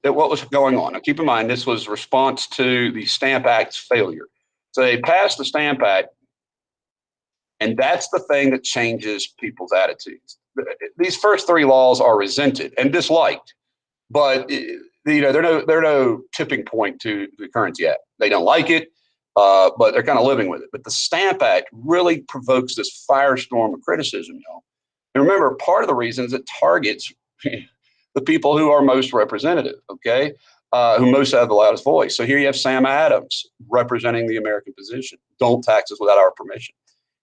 at what was going on. Now, keep in mind, this was response to the Stamp Act's failure. So they passed the Stamp Act, and that's the thing that changes people's attitudes. These first three laws are resented and disliked, but they're no tipping point to the Currency Act. They don't like it, but they're kind of living with it. But the Stamp Act really provokes this firestorm of criticism, y'all. And remember, part of the reason is it targets the people who are most representative, okay, who most have the loudest voice. So here you have Sam Adams representing the American position. Don't tax us without our permission.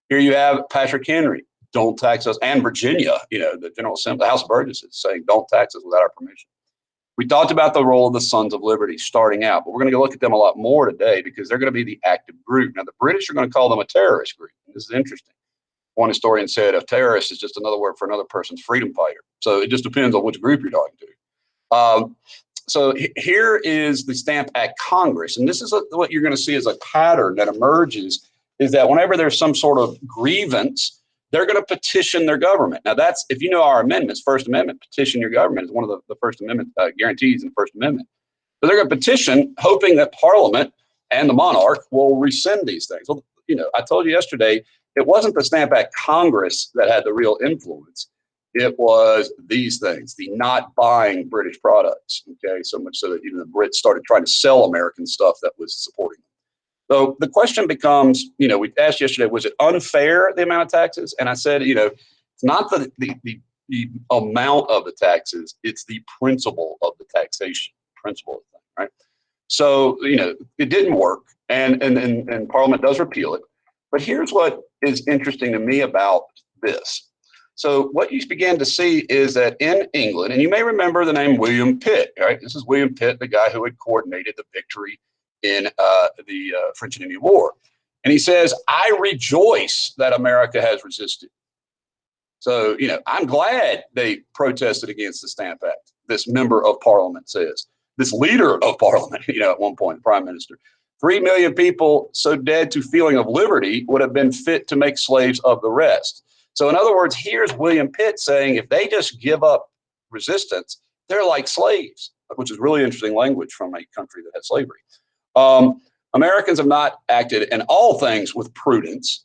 Here you have Patrick Henry. Don't tax us. And Virginia, the General Assembly, the House of Burgesses saying, don't tax us without our permission. We talked about the role of the Sons of Liberty starting out, but we're going to look at them a lot more today because they're going to be the active group. Now, the British are going to call them a terrorist group. This is interesting. One historian said a terrorist is just another word for another person's freedom fighter. So it just depends on which group you're talking to. So here is the Stamp Act Congress. And this is what you're going to see as a pattern that emerges, is that whenever there's some sort of grievance, they're going to petition their government. Now, that's, if you know our amendments, First Amendment, petition your government is one of the First Amendment guarantees in the First Amendment. So they're going to petition, hoping that Parliament and the monarch will rescind these things. Well, I told you yesterday, it wasn't the Stamp Act Congress that had the real influence. It was these things, the not buying British products, okay? So much so that even the Brits started trying to sell American stuff that was supporting them. So the question becomes, we asked yesterday, was it unfair, the amount of taxes? And I said, it's not the amount of the taxes, it's the principle of the taxation, principle of the thing, right? So, it didn't work, and Parliament does repeal it. But here's what is interesting to me about this. So what you began to see is that in England, and you may remember the name William Pitt, right? This is William Pitt, the guy who had coordinated the victory in the French and Indian War. And he says, I rejoice that America has resisted. So, I'm glad they protested against the Stamp Act. This member of Parliament says, this leader of Parliament, at one point, Prime Minister, 3 million people so dead to feeling of liberty would have been fit to make slaves of the rest. So in other words, here's William Pitt saying, if they just give up resistance, they're like slaves, which is really interesting language from a country that had slavery. Americans have not acted in all things with prudence.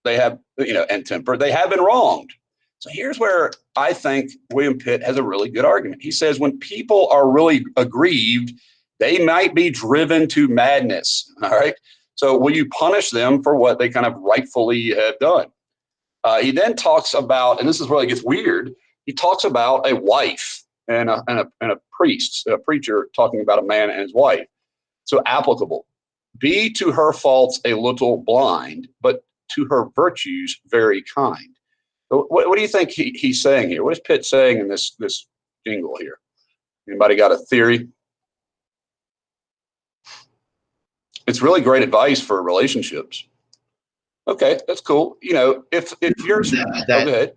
They have, and temper. They have been wronged. So here's where I think William Pitt has a really good argument. He says, when people are really aggrieved, they might be driven to madness. All right. So will you punish them for what they kind of rightfully have done? He then talks about, and this is where it gets weird. He talks about a wife and a priest, a preacher talking about a man and his wife. So applicable. Be to her faults a little blind, but to her virtues very kind. So what do you think he's saying here? What is Pitt saying in this jingle here? Anybody got a theory? It's really great advice for relationships. Okay, that's cool. If you're go ahead.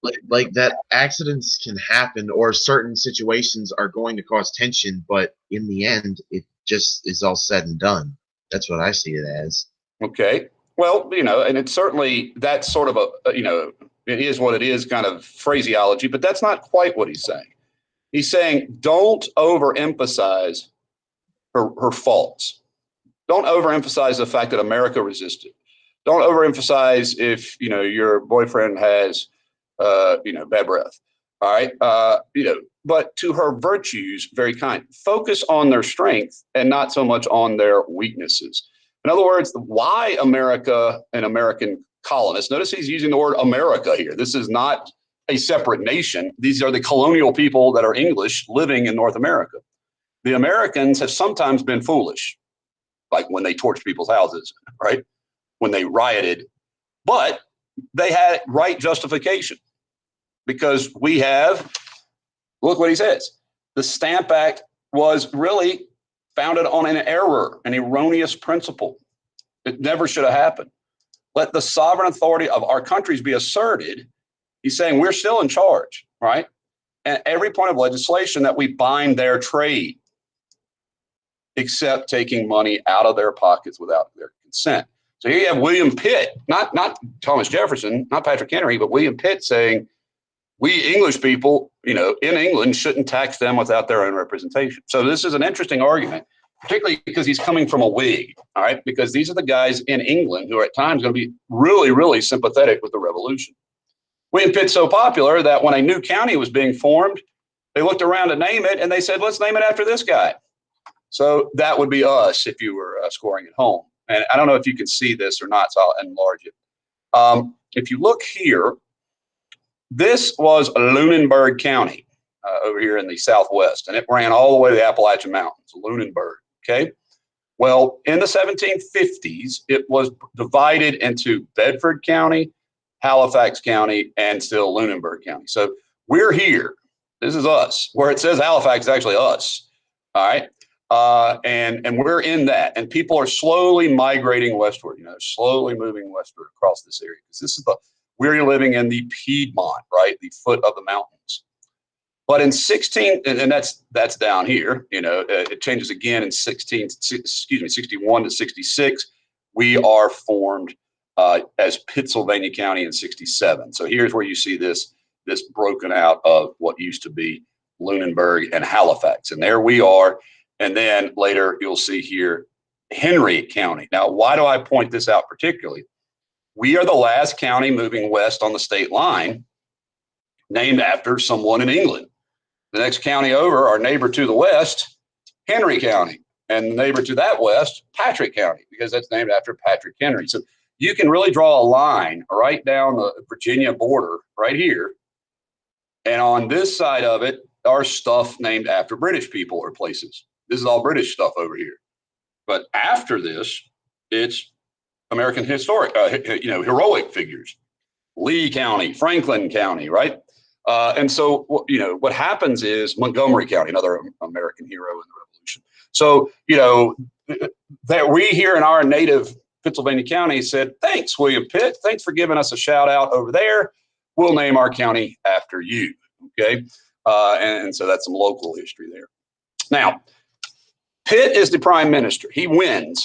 Like that, accidents can happen, or certain situations are going to cause tension, but in the end, it just is all said and done. That's what I see it as. Okay. Well, and it's certainly that's sort of it is what it is kind of phraseology, but that's not quite what he's saying. He's saying don't overemphasize her faults. Don't overemphasize the fact that America resisted. Don't overemphasize if your boyfriend has bad breath. All right. But to her virtues, very kind. Focus on their strength and not so much on their weaknesses. In other words, why America and American colonists, notice he's using the word America here. This is not a separate nation. These are the colonial people that are English living in North America. The Americans have sometimes been foolish, like when they torched people's houses, right? When they rioted, but they had right justification because we have, look what he says. The Stamp Act was really founded on an error, an erroneous principle. It never should have happened. Let the sovereign authority of our countries be asserted. He's saying we're still in charge, right? And every point of legislation that we bind their trade, except taking money out of their pockets without their consent. So here you have William Pitt, not Thomas Jefferson, not Patrick Henry, but William Pitt saying, we English people, in England shouldn't tax them without their own representation. So this is an interesting argument, particularly because he's coming from a Whig, all right? Because these are the guys in England who are at times going to be really, really sympathetic with the revolution. William Pitt's so popular that when a new county was being formed, they looked around to name it and they said, let's name it after this guy. So that would be us if you were scoring at home. And I don't know if you can see this or not, so I'll enlarge it. If you look here, this was Lunenburg County over here in the Southwest, and it ran all the way to the Appalachian Mountains, Lunenburg, okay? Well, in the 1750s, it was divided into Bedford County, Halifax County, and still Lunenburg County. So we're here. This is us. Where it says Halifax is actually us, all right? And we're in that, and people are slowly migrating westward, slowly moving westward across this area, because this is we're living in the Piedmont, right? The foot of the mountains. But in and that's down here, it changes again in 61 to 66. We are formed as Pittsylvania County in 67. So here's where you see this broken out of what used to be Lunenburg and Halifax. And there we are. And then later you'll see here Henry County. Now, why do I point this out particularly? We are the last county moving west on the state line, named after someone in England. The next county over, our neighbor to the west, Henry County, and the neighbor to that west, Patrick County, because that's named after Patrick Henry. So you can really draw a line right down the Virginia border right here. And on this side of it are stuff named after British people or places. This is all British stuff over here. But after this, it's American historic, heroic figures. Lee County, Franklin County, right? And so, what happens is Montgomery County, another American hero in the Revolution. So, that we here in our native Pittsylvania County said, thanks, William Pitt. Thanks for giving us a shout out over there. We'll name our county after you. Okay. And so that's some local history there. Now, Pitt is the prime minister. He wins.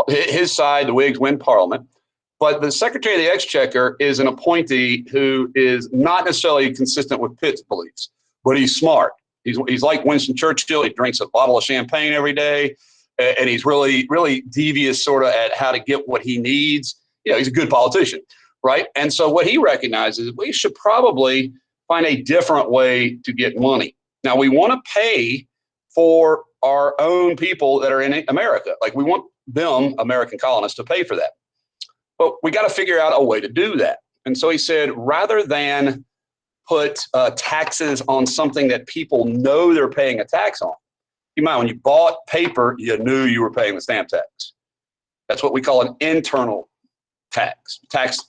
His side, the Whigs win Parliament. But the Secretary of the Exchequer is an appointee who is not necessarily consistent with Pitt's beliefs, but he's smart. He's like Winston Churchill. He drinks a bottle of champagne every day, and he's really, really devious sort of at how to get what he needs. He's a good politician, right? And so what he recognizes is we should probably find a different way to get money. Now, we want to pay for our own people that are in America. Like we want them, American colonists, to pay for that. But we got to figure out a way to do that. And so he said, rather than put taxes on something that people know they're paying a tax on, when you bought paper, you knew you were paying the stamp tax. That's what we call an internal tax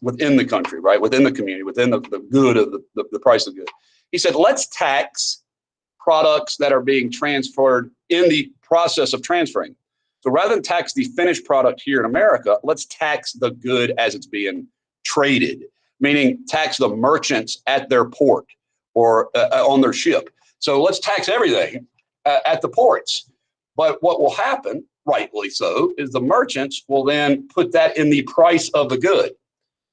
within the country, right? Within the community, within the good of the price of the good. He said, let's tax products that are being transferred in the process of transferring. So rather than tax the finished product here in America, let's tax the good as it's being traded, meaning tax the merchants at their port or on their ship. So let's tax everything at the ports. But what will happen, rightly so, is the merchants will then put that in the price of the good.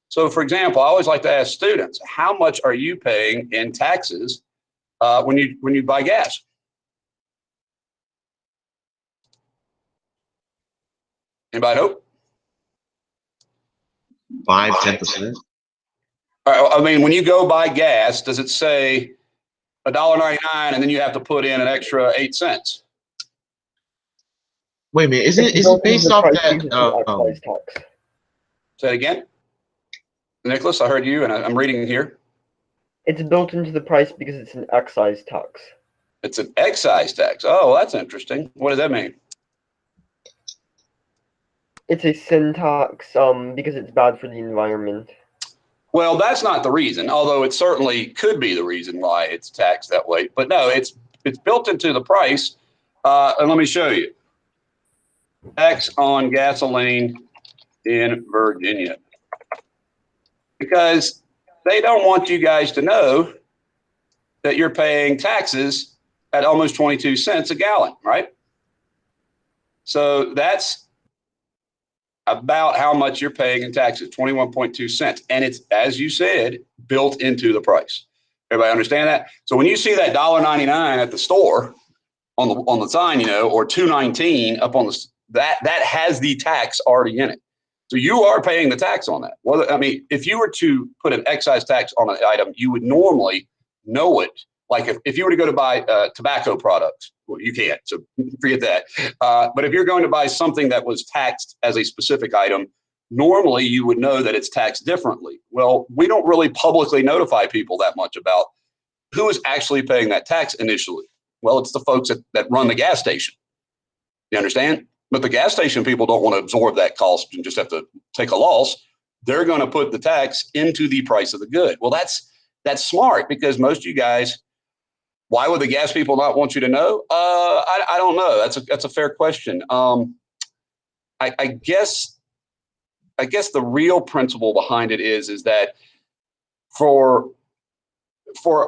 So, for example, I always like to ask students, how much are you paying in taxes when you buy gas? Anybody know? 5-10%. I mean, when you go buy gas, does it say $1.99 and then you have to put in an extra 8 cents? Wait a minute, is it based off that? Excise tax. Say it again, Nicholas. I heard you, and I'm reading here. It's built into the price because it's an excise tax. It's an excise tax. Oh, that's interesting. What does that mean? It's a sin tax because it's bad for the environment. Well, that's not the reason, although it certainly could be the reason why it's taxed that way. But no, it's built into the price. And let me show you. Tax on gasoline in Virginia. Because they don't want you guys to know that you're paying taxes at almost 22 cents a gallon, right? So that's about how much you're paying in taxes, 21.2 cents. And it's, as you said, built into the price. Everybody understand that? So when you see that $1.99 at the store on the sign, or $2.19 up on that has the tax already in it. So you are paying the tax on that. Well, I mean, if you were to put an excise tax on an item, you would normally know it. Like if you were to go to buy tobacco products, well, you can't, so forget that. But if you're going to buy something that was taxed as a specific item, normally you would know that it's taxed differently. Well, we don't really publicly notify people that much about who is actually paying that tax initially. Well, it's the folks that run the gas station. You understand? But the gas station people don't want to absorb that cost and just have to take a loss. They're going to put the tax into the price of the good. Well, that's smart, because most of you guys, why would the gas people not want you to know? I don't know. That's a fair question. I guess the real principle behind it is that for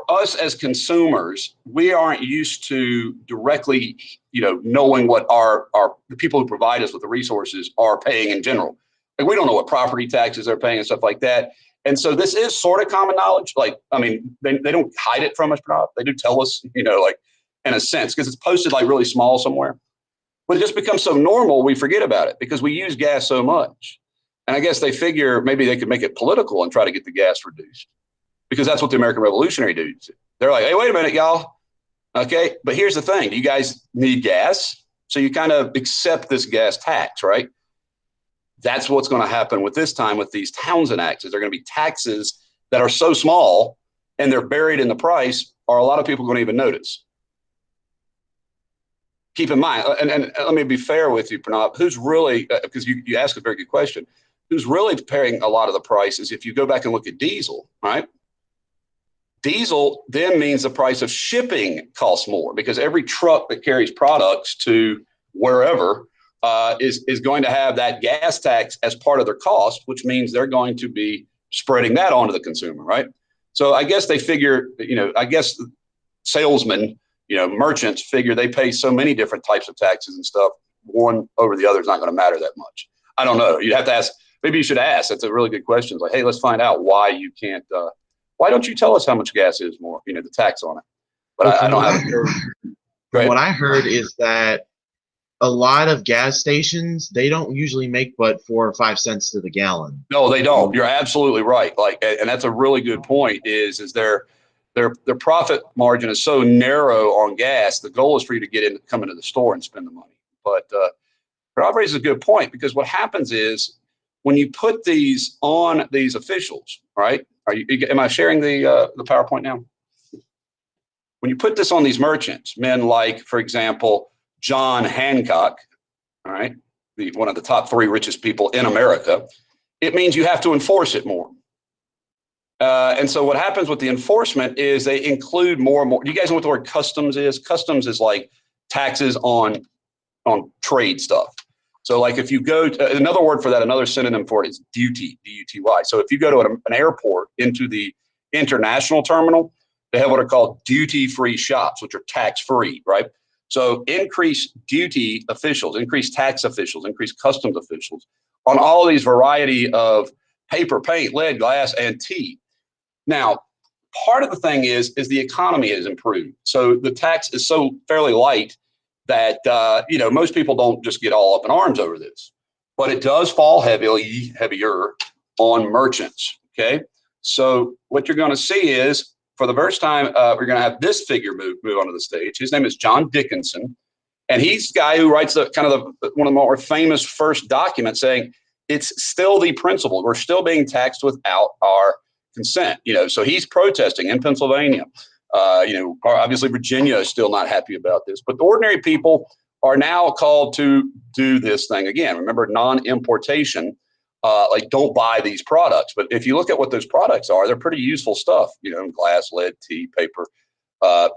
us as consumers, we aren't used to directly, knowing what the people who provide us with the resources are paying in general. Like, we don't know what property taxes they're paying and stuff like that. And so this is sort of common knowledge. Like, I mean, they don't hide it from us, they do tell us, like, in a sense, because it's posted like really small somewhere. But it just becomes so normal, we forget about it because we use gas so much. And I guess they figure maybe they could make it political and try to get the gas reduced, because that's what the American Revolutionary dudes did. They're like, hey, wait a minute, y'all. Okay, but here's the thing. You guys need gas, so you kind of accept this gas tax, right? That's what's going to happen with this time with these Townsend Acts. They're going to be taxes that are so small and they're buried in the price, or a lot of people going to even notice. Keep in mind, and let me be fair with you, Pranav, who's really, because you asked a very good question, who's really paying a lot of the prices, if you go back and look at diesel, right? Diesel then means the price of shipping costs more, because every truck that carries products to wherever is going to have that gas tax as part of their cost, which means they're going to be spreading that onto the consumer, right? So I guess they figure, I guess salesmen, merchants figure they pay so many different types of taxes and stuff. One over the other is not going to matter that much. I don't know. You'd have to ask. Maybe you should ask. That's a really good question. It's like, hey, let's find out why you can't. Why don't you tell us how much gas is more? The tax on it. But Well, I don't have. From what I heard is that a lot of gas stations, they don't usually make but 4 or 5 cents to the gallon. No, they don't. You're absolutely right. Like, and that's a really good point. Is their profit margin is so narrow on gas. The goal is for you to come into the store and spend the money. But Rob raises a good point, because what happens is when you put these on these officials, right? Am I sharing the PowerPoint now? When you put this on these merchants, men like, for example, John Hancock, all right, one of the top 3 richest people in America, it means you have to enforce it more. And so what happens with the enforcement is they include more and more. Do you guys know what the word customs is? Customs is like taxes on trade stuff. So like if you go to, another word for that, another synonym for it is duty, D-U-T-Y. So if you go to an airport into the international terminal, they have what are called duty-free shops, which are tax-free, right? So increase duty officials, increase tax officials, increase customs officials on all of these variety of paper, paint, lead, glass, and tea. Now, part of the thing is the economy has improved. So the tax is so fairly light that, most people don't just get all up in arms over this. But it does fall heavier on merchants, okay? So what you're going to see is, for the first time, we're going to have this figure move onto the stage. His name is John Dickinson. And he's the guy who writes one of the more famous first documents saying it's still the principle. We're still being taxed without our consent. So he's protesting in Pennsylvania. Obviously Virginia is still not happy about this, but the ordinary people are now called to do this thing again. Remember, non-importation, like don't buy these products. But if you look at what those products are, they're pretty useful stuff, glass, lead, tea, paper,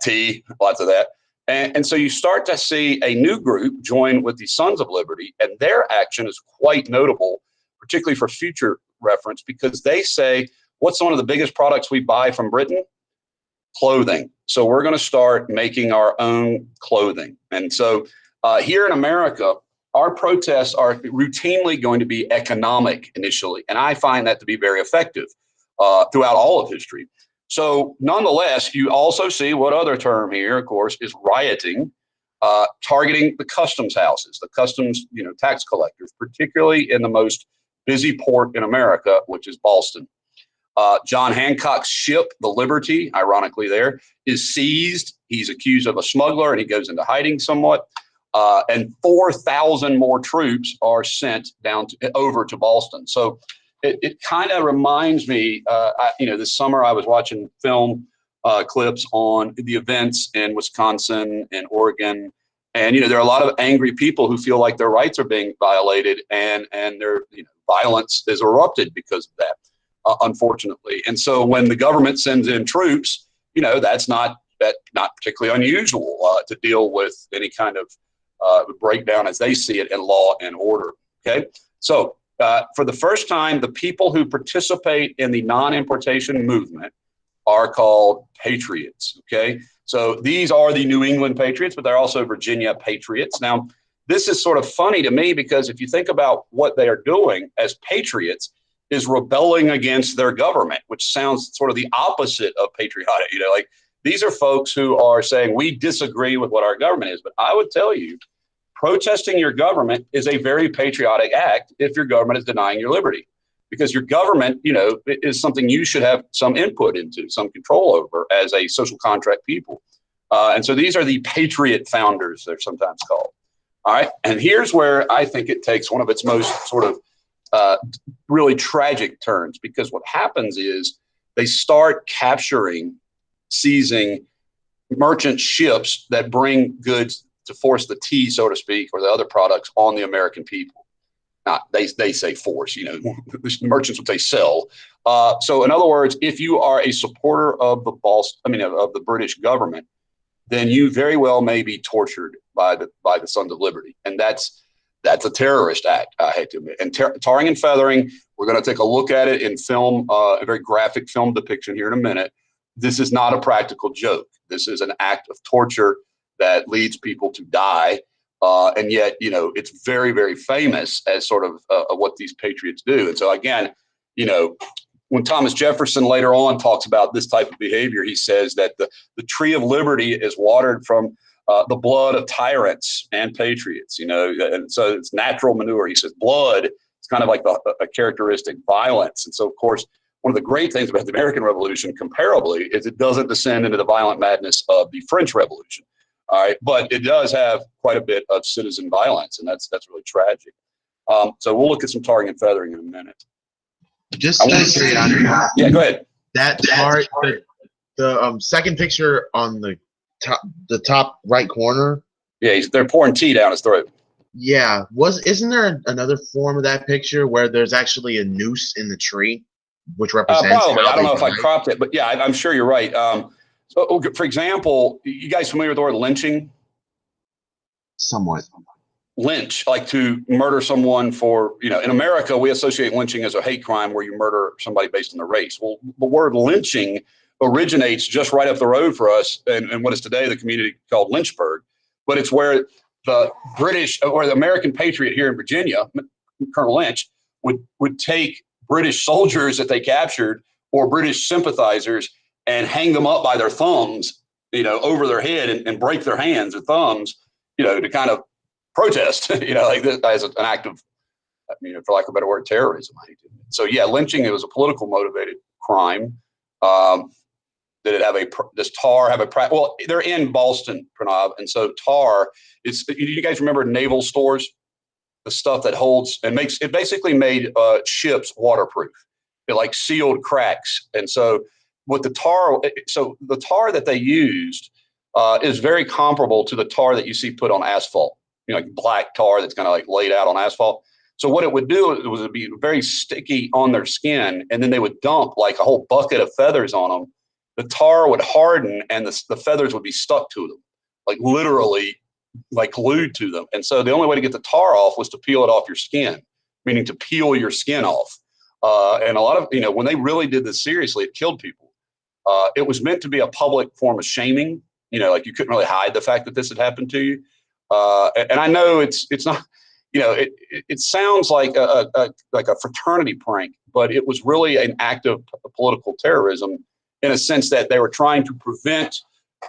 tea, lots of that. And so you start to see a new group join with the Sons of Liberty, and their action is quite notable, particularly for future reference, because they say, what's one of the biggest products we buy from Britain? Clothing. So we're going to start making our own clothing. And so here in America, our protests are routinely going to be economic initially. And I find that to be very effective throughout all of history. So nonetheless, you also see what other term here, of course, is rioting, targeting the customs houses, the customs, tax collectors, particularly in the most busy port in America, which is Boston. John Hancock's ship, the Liberty, ironically there, is seized. He's accused of a smuggler and he goes into hiding somewhat. And 4,000 more troops are sent over to Boston. So it kind of reminds me, this summer I was watching film clips on the events in Wisconsin and Oregon. And, there are a lot of angry people who feel like their rights are being violated and their violence is erupted because of that. Unfortunately. And so when the government sends in troops, that's not particularly unusual to deal with any kind of breakdown as they see it in law and order. Okay. So for the first time, the people who participate in the non-importation movement are called patriots. Okay. So these are the New England Patriots, but they're also Virginia Patriots. Now, this is sort of funny to me because if you think about what they are doing as patriots, is rebelling against their government, which sounds sort of the opposite of patriotic. Like these are folks who are saying we disagree with what our government is. But I would tell you, protesting your government is a very patriotic act if your government is denying your liberty, because your government, is something you should have some input into, some control over as a social contract people. And so these are the patriot founders, they're sometimes called. All right. And here's where I think it takes one of its most sort of really tragic turns, because what happens is they start seizing merchant ships that bring goods to force the tea, so to speak, or the other products on the American people. Now, they say force, the merchants would say sell. So in other words, if you are a supporter of of the British government, then you very well may be tortured by the Sons of Liberty. And that's a terrorist act, I hate to admit. And tarring and feathering, we're going to take a look at it in film, a very graphic film depiction here in a minute. This is not a practical joke. This is an act of torture that leads people to die. And yet, it's very, very famous as sort of what these patriots do. And so again, when Thomas Jefferson later on talks about this type of behavior, he says that the tree of liberty is watered from the blood of tyrants and patriots, and so it's natural manure. He says blood is kind of like a characteristic violence. And so, of course, one of the great things about the American Revolution, comparably, is it doesn't descend into the violent madness of the French Revolution. All right, but it does have quite a bit of citizen violence, and that's really tragic. So we'll look at some tarring and feathering in a minute. Just to say, yeah, go ahead. That part, the second picture on the top right corner. Yeah, they're pouring tea down his throat. Yeah, isn't there another form of that picture where there's actually a noose in the tree, which represents? Probably. I don't know if I cropped it, but yeah, I'm sure you're right. So, for example, you guys familiar with the word lynching? Somewhat. Lynch, like to murder someone for, in America, we associate lynching as a hate crime where you murder somebody based on their race. Well, the word lynching originates just right up the road for us in what is today the community called Lynchburg. But it's where the British or the American patriot here in Virginia, Colonel Lynch, would take British soldiers that they captured or British sympathizers and hang them up by their thumbs, over their head and break their hands or thumbs, to kind of protest, like this as an act of, for lack of a better word, terrorism. So yeah, lynching, it was a political motivated crime. Did it have does tar have well, they're in Boston, Pranav. And so tar you guys remember naval stores, the stuff that holds and it basically made ships waterproof. It like sealed cracks. And so with the tar that they used is very comparable to the tar that you see put on asphalt. Like black tar that's kind of like laid out on asphalt. So what it would do was it would be very sticky on their skin, and then they would dump like a whole bucket of feathers on them. The tar would harden, and the feathers would be stuck to them, like literally like glued to them. And so the only way to get the tar off was to peel it off your skin, meaning to peel your skin off. And a lot of, when they really did this seriously, it killed people. It was meant to be a public form of shaming, like you couldn't really hide the fact that this had happened to you. And I know it's not, it sounds like a fraternity prank, but it was really an act of political terrorism in a sense that they were trying to prevent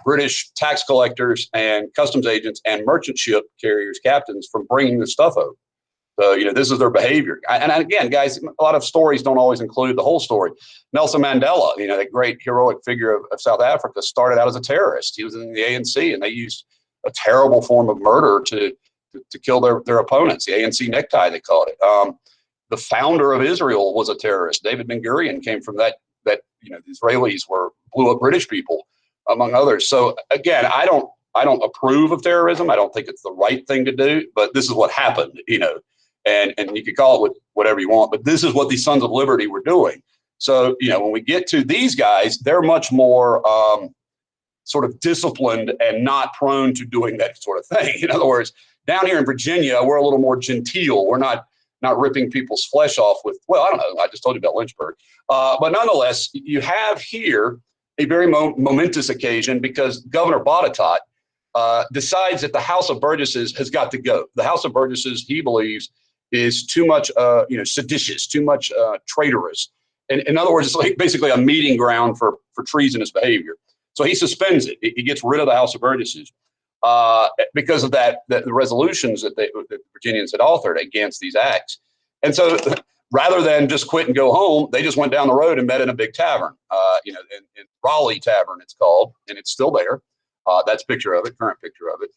British tax collectors and customs agents and merchant ship carriers, captains, from bringing this stuff over. So, this is their behavior. And again, guys, a lot of stories don't always include the whole story. Nelson Mandela, that great heroic figure of South Africa, started out as a terrorist. He was in the ANC, and they used a terrible form of murder to kill their opponents. The ANC necktie, they called it. The founder of Israel was a terrorist. David Ben Gurion came from that. The Israelis blew up British people, among others. So again, I don't approve of terrorism. I don't think it's the right thing to do. But this is what happened. And you could call it whatever you want. But this is what these Sons of Liberty were doing. So when we get to these guys, they're much more sort of disciplined and not prone to doing that sort of thing. In other words, down here in Virginia, we're a little more genteel. We're not ripping people's flesh off with, well, I don't know. I just told you about Lynchburg. But nonetheless, you have here a very momentous occasion because Governor Botetourt decides that the House of Burgesses has got to go. The House of Burgesses, he believes, is too much, seditious, too much traitorous. And in other words, it's like basically a meeting ground for treasonous behavior. So he suspends it. He gets rid of the House of Burgesses because of the resolutions that the Virginians had authored against these acts. And so rather than just quit and go home, they just went down the road and met in a big tavern, in Raleigh Tavern, it's called, and it's still there. That's a picture of it, current picture of it.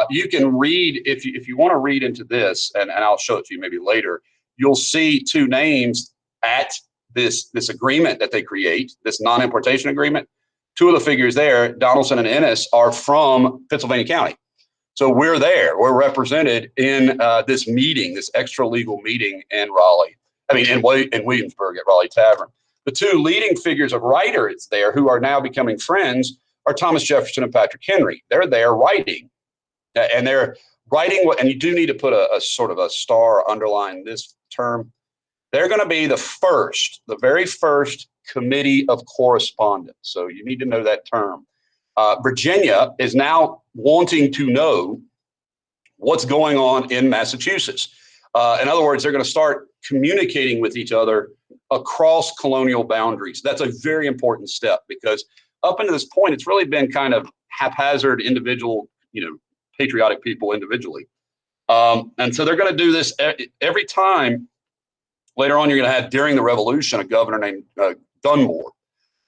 You can read, if you want to read into this, and I'll show it to you maybe later, you'll see two names at this agreement that they create, this non-importation agreement. Two of the figures there, Donaldson and Ennis, are from Pennsylvania County. So we're there. We're represented in this meeting, this extra legal meeting in Raleigh. In Williamsburg at Raleigh Tavern. The two leading figures of writers there who are now becoming friends are Thomas Jefferson and Patrick Henry. They're there writing. And they're writing, and you do need to put a sort of a star underline this term. They're going to be the very first committee of correspondence. So you need to know that term. Virginia is now wanting to know what's going on in Massachusetts. In other words, they're going to start communicating with each other across colonial boundaries. That's a very important step because up until this point, it's really been kind of haphazard individual, patriotic people individually. And so they're going to do this every time. Later on, you're going to have, during the Revolution, a governor named Dunmore.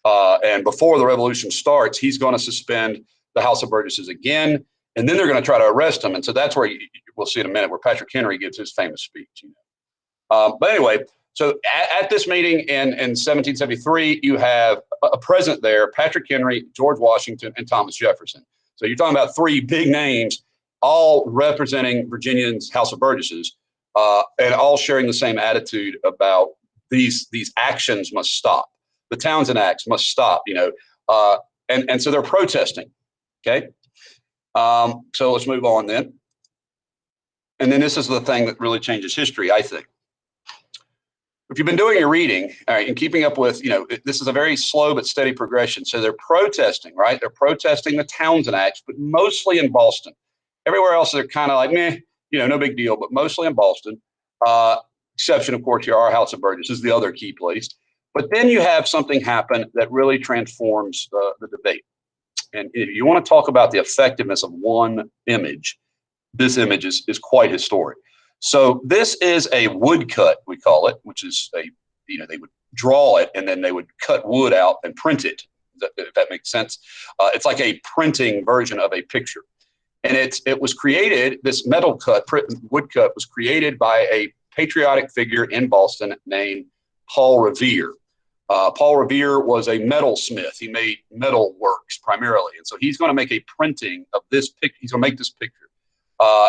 And before the Revolution starts, he's going to suspend the House of Burgesses again. And then they're going to try to arrest him. And so that's where we'll see in a minute where Patrick Henry gives his famous speech. But anyway, so at this meeting in 1773, you have a present there, Patrick Henry, George Washington, and Thomas Jefferson. So you're talking about three big names, all representing Virginians' House of Burgesses, and all sharing the same attitude about these actions must stop. The Townsend Acts must stop, and so they're protesting. Okay. So let's move on then. And then this is the thing that really changes history, I think. If you've been doing your reading, all right, and keeping up with, this is a very slow but steady progression. So they're protesting, right? They're protesting the Townsend Acts, but mostly in Boston. Everywhere else, they're kind of like, meh, no big deal, but mostly in Boston. Exception, of course, here, our House of Burgesses is the other key place. But then you have something happen that really transforms the debate. And if you want to talk about the effectiveness of one image, this image is quite historic. So this is a woodcut, we call it, which is they would draw it and then they would cut wood out and print it, if that makes sense. It's like a printing version of a picture. And it was created, this woodcut was created by a patriotic figure in Boston named Paul Revere. Paul Revere was a metalsmith. He made metal works primarily. And so he's going to make a printing of this picture. He's going to make this picture.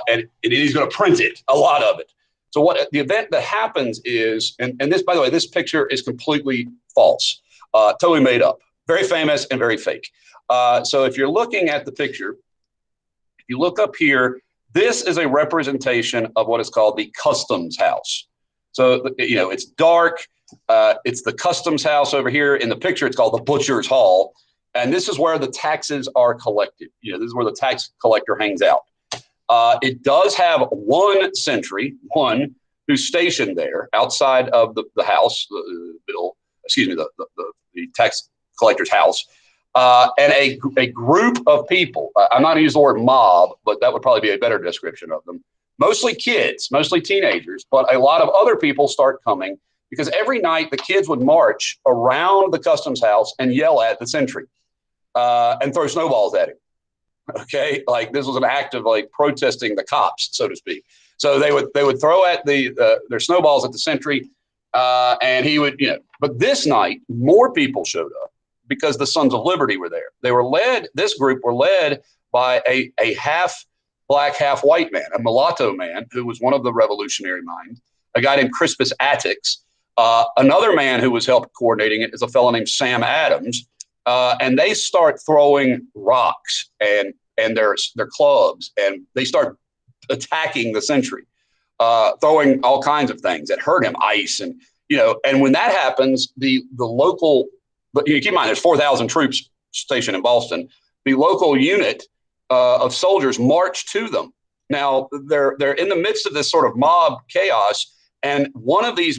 And he's going to print it, a lot of it. So what the event that happens is, and this, by the way, this picture is completely false, totally made up, very famous and very fake. So if you're looking at the picture, if you look up here, this is a representation of what is called the Customs House. So, it's dark. It's the Customs House over here. In the picture, it's called the Butcher's Hall. And this is where the taxes are collected. This is where the tax collector hangs out. It does have one sentry, who's stationed there outside of the house, the tax collector's house. And a group of people, I'm not going to use the word mob, but that would probably be a better description of them. Mostly kids, mostly teenagers, but a lot of other people start coming because every night the kids would march around the customs house and yell at the sentry and throw snowballs at him. Okay, like this was an act of like protesting the cops, so to speak. So they would throw at their snowballs at the sentry, and he would, But this night, more people showed up because the Sons of Liberty were there. They were led. This group were led by a half black, half white man, a mulatto man who was one of the revolutionary minds, a guy named Crispus Attucks. Another man who was helped coordinating it is a fellow named Sam Adams. And they start throwing rocks and their clubs, and they start attacking the sentry, throwing all kinds of things that hurt him, ice, and and when that happens, the local, but keep in mind there's 4,000 troops stationed in Boston. The local unit of soldiers march to them. Now they're in the midst of this sort of mob chaos, and one of these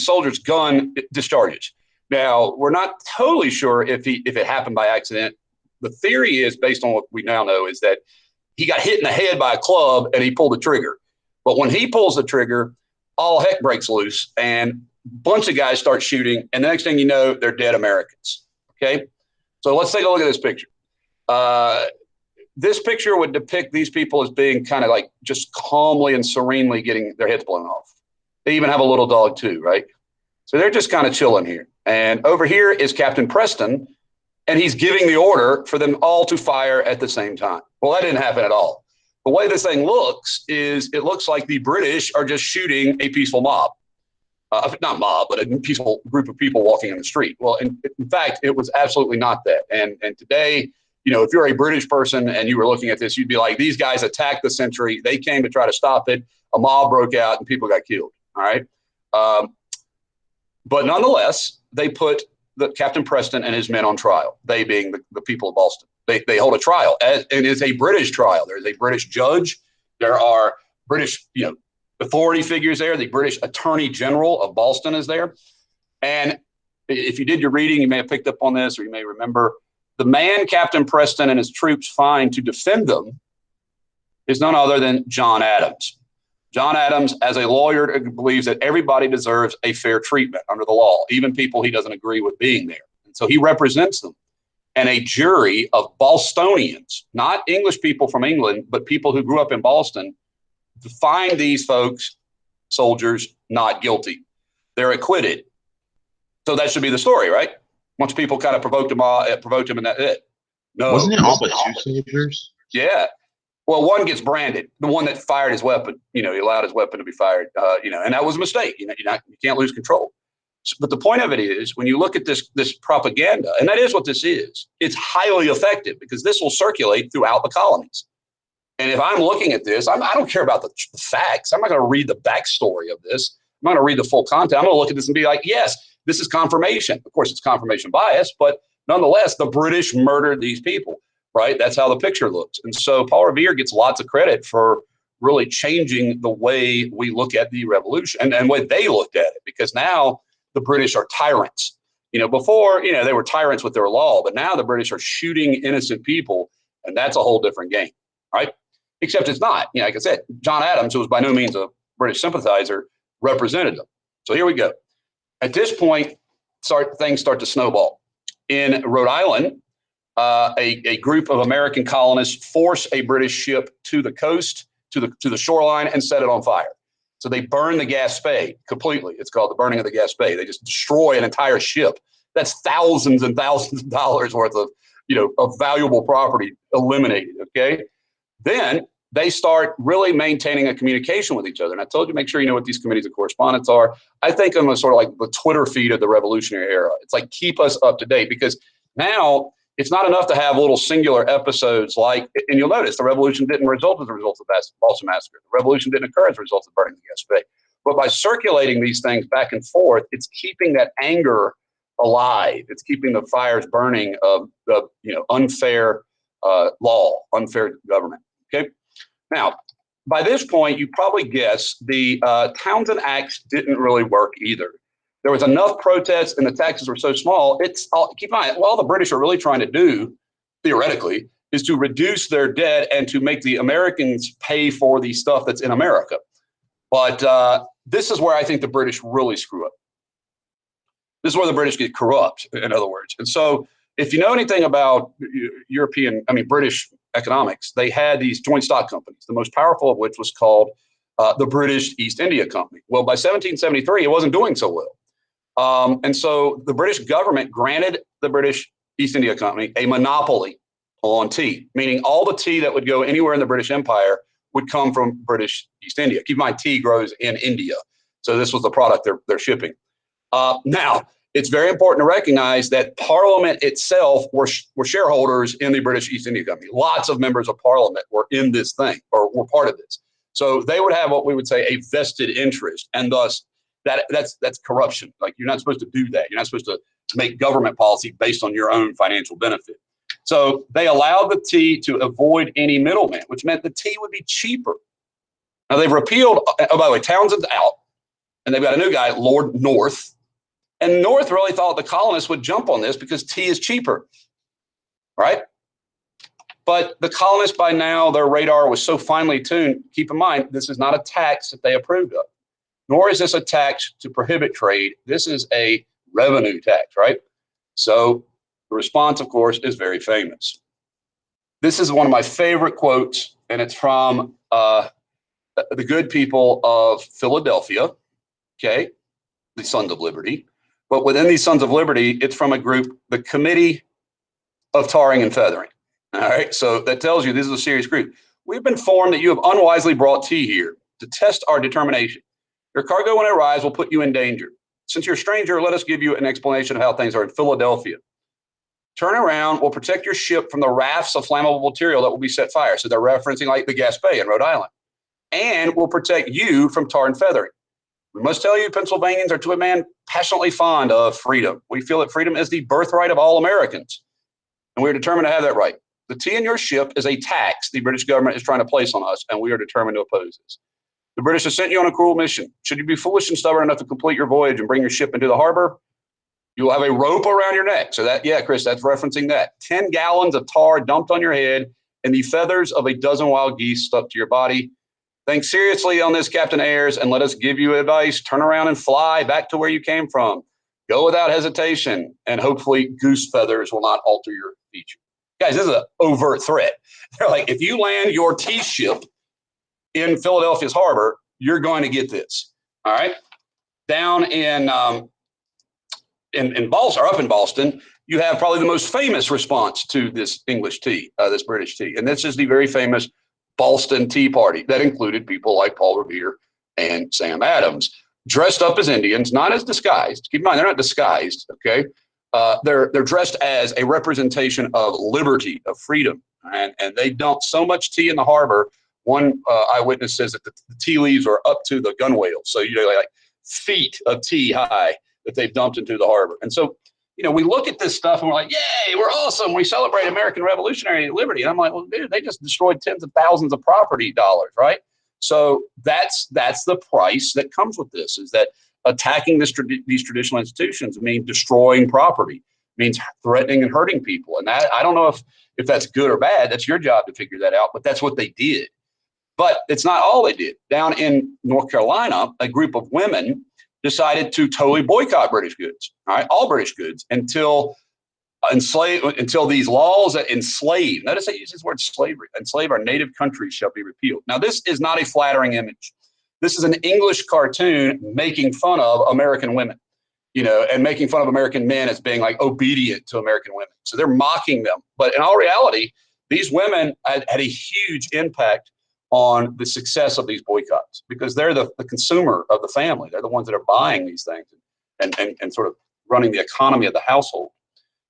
soldiers' gun discharges. Now, we're not totally sure if it happened by accident. The theory is, based on what we now know, is that he got hit in the head by a club and he pulled the trigger. But when he pulls the trigger, all heck breaks loose and a bunch of guys start shooting. And the next thing you know, they're dead Americans. Okay? So let's take a look at this picture. This picture would depict these people as being kind of like just calmly and serenely getting their heads blown off. They even have a little dog too, right? So they're just kind of chilling here. And over here is Captain Preston, and he's giving the order for them all to fire at the same time. Well, that didn't happen at all. The way this thing looks is it looks like the British are just shooting a peaceful mob. Not mob, but a peaceful group of people walking in the street. Well, in fact, it was absolutely not that. And today, if you're a British person and you were looking at this, you'd be like, these guys attacked the sentry. They came to try to stop it. A mob broke out and people got killed. All right. But nonetheless, they put the Captain Preston and his men on trial, they being the people of Boston. They hold a trial, and it's a British trial. There's a British judge. There are British, authority figures there. The British Attorney General of Boston is there. And if you did your reading, you may have picked up on this, or you may remember, the man Captain Preston and his troops find to defend them is none other than John Adams. John Adams, as a lawyer, believes that everybody deserves a fair treatment under the law, even people he doesn't agree with being there. And so he represents them. And a jury of Bostonians, not English people from England, but people who grew up in Boston, find these folks, soldiers, not guilty. They're acquitted. So that should be the story, right? Once people kind of provoked him, and that's it. No. Wasn't it all but two soldiers? Yeah. Well, one gets branded. The one that fired his weapon, he allowed his weapon to be fired, and that was a mistake. You can't lose control. But the point of it is, when you look at this propaganda, and that is what this is, it's highly effective because this will circulate throughout the colonies. And if I'm looking at this, I don't care about the facts. I'm not going to read the backstory of this. I'm not going to read the full content. I'm going to look at this and be like, yes, this is confirmation. Of course, it's confirmation bias, but nonetheless, the British murdered these people. Right? That's how the picture looks. And so Paul Revere gets lots of credit for really changing the way we look at the revolution and way they looked at it, because now the British are tyrants. Before, they were tyrants with their law, but now the British are shooting innocent people, and that's a whole different game, right? Except it's not. Like I said, John Adams, who was by no means a British sympathizer, represented them. So here we go. At this point, things start to snowball. In Rhode Island, a group of American colonists force a British ship to the coast, to the shoreline, and set it on fire. So they burn the Gaspé completely. It's called the burning of the Gaspé. They just destroy an entire ship. That's thousands and thousands of dollars worth of valuable property eliminated. Okay, then they start really maintaining a communication with each other. And I told you, make sure you know what these committees of correspondence are. I think of them as sort of like the Twitter feed of the Revolutionary era. It's like, keep us up to date, because now it's not enough to have little singular episodes like, and you'll notice the revolution didn't result as a result of the Boston Massacre. The revolution didn't occur as a result of burning the Gaspé. But by circulating these things back and forth, it's keeping that anger alive. It's keeping the fires burning of the unfair law, unfair government. Okay. Now, by this point, you probably guess the Townsend Acts didn't really work either. there was enough protests and the taxes were so small. Keep in mind, all the British are really trying to do, theoretically, is to reduce their debt and to make the Americans pay for the stuff that's in America. But this is where I think the British really screw up. This is where the British get corrupt, in other words. And so if you know anything about British economics, they had these joint stock companies, the most powerful of which was called the British East India Company. Well, by 1773, it wasn't doing so well. And so the British government granted the British East India Company a monopoly on tea, meaning all the tea that would go anywhere in the British Empire would come from British East India. Keep in mind, tea grows in India. So this was the product they're shipping. Now, it's very important to recognize that Parliament itself were shareholders in the British East India Company. Lots of members of Parliament were in this thing, or were part of this. So they would have what we would say a vested interest, and thus that's corruption. Like, you're not supposed to do that. You're not supposed to make government policy based on your own financial benefit. So they allowed the tea to avoid any middleman, which meant the tea would be cheaper. Now they've repealed, oh, by the way, Townsend's out, and they've got a new guy, Lord North. And North really thought the colonists would jump on this because tea is cheaper, right? But the colonists, by now, their radar was so finely tuned. Keep in mind, this is not a tax that they approved of, nor is this a tax to prohibit trade. This is a revenue tax, right? So the response, of course, is very famous. This is one of my favorite quotes, and it's from the good people of Philadelphia, okay, the Sons of Liberty. But within these Sons of Liberty, it's from a group, the Committee of Tarring and Feathering. All right, so that tells you this is a serious group. We've been informed that you have unwisely brought tea here to test our determination. Your cargo, when it arrives, will put you in danger. Since you're a stranger, let us give you an explanation of how things are in Philadelphia. Turn around, we'll protect your ship from the rafts of flammable material that will be set fire. So they're referencing like the Gaspé in Rhode Island. And we'll protect you from tar and feathering. We must tell you, Pennsylvanians are to a man passionately fond of freedom. We feel that freedom is the birthright of all Americans, and we are determined to have that right. The tea in your ship is a tax the British government is trying to place on us, and we are determined to oppose this. The British have sent you on a cruel mission. Should you be foolish and stubborn enough to complete your voyage and bring your ship into the harbor, you will have a rope around your neck. So that, yeah, Chris, that's referencing that. 10 gallons of tar dumped on your head and the feathers of a dozen wild geese stuck to your body. Think seriously on this, Captain Ayres, and let us give you advice. Turn around and fly back to where you came from. Go without hesitation, and hopefully goose feathers will not alter your feature. Guys, this is an overt threat. They're like, if you land your tea ship in Philadelphia's harbor, you're going to get this. All right. Down in Boston, or up in Boston, you have probably the most famous response to this English tea, this British tea, and this is the very famous Boston Tea Party that included people like Paul Revere and Sam Adams, dressed up as Indians, not as disguised. Keep in mind, they're not disguised, okay? They're dressed as a representation of liberty, of freedom, and they dumped so much tea in the harbor. One eyewitness says that the tea leaves are up to the gunwale, so like feet of tea high that they've dumped into the harbor. And so, we look at this stuff and we're like, yay, we're awesome. We celebrate American revolutionary liberty. And I'm like, well, dude, they just destroyed tens of thousands of property dollars, right? So that's the price that comes with this, is that attacking these traditional institutions means destroying property, means threatening and hurting people. And that, I don't know if that's good or bad. That's your job to figure that out, but that's what they did. But it's not all they did. Down in North Carolina, a group of women decided to totally boycott British goods, all right, all British goods, until these laws that enslave, notice I use this word slavery, enslave our native countries shall be repealed. Now, this is not a flattering image. This is an English cartoon making fun of American women, and making fun of American men as being like obedient to American women. So they're mocking them. But in all reality, these women had a huge impact on the success of these boycotts, because they're the consumer of the family. They're the ones that are buying these things and sort of running the economy of the household.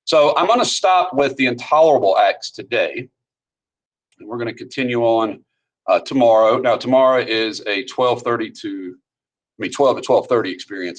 So I'm going to stop with the intolerable acts today, and we're going to continue on tomorrow. Now, tomorrow is a 12 to 12:30 experience.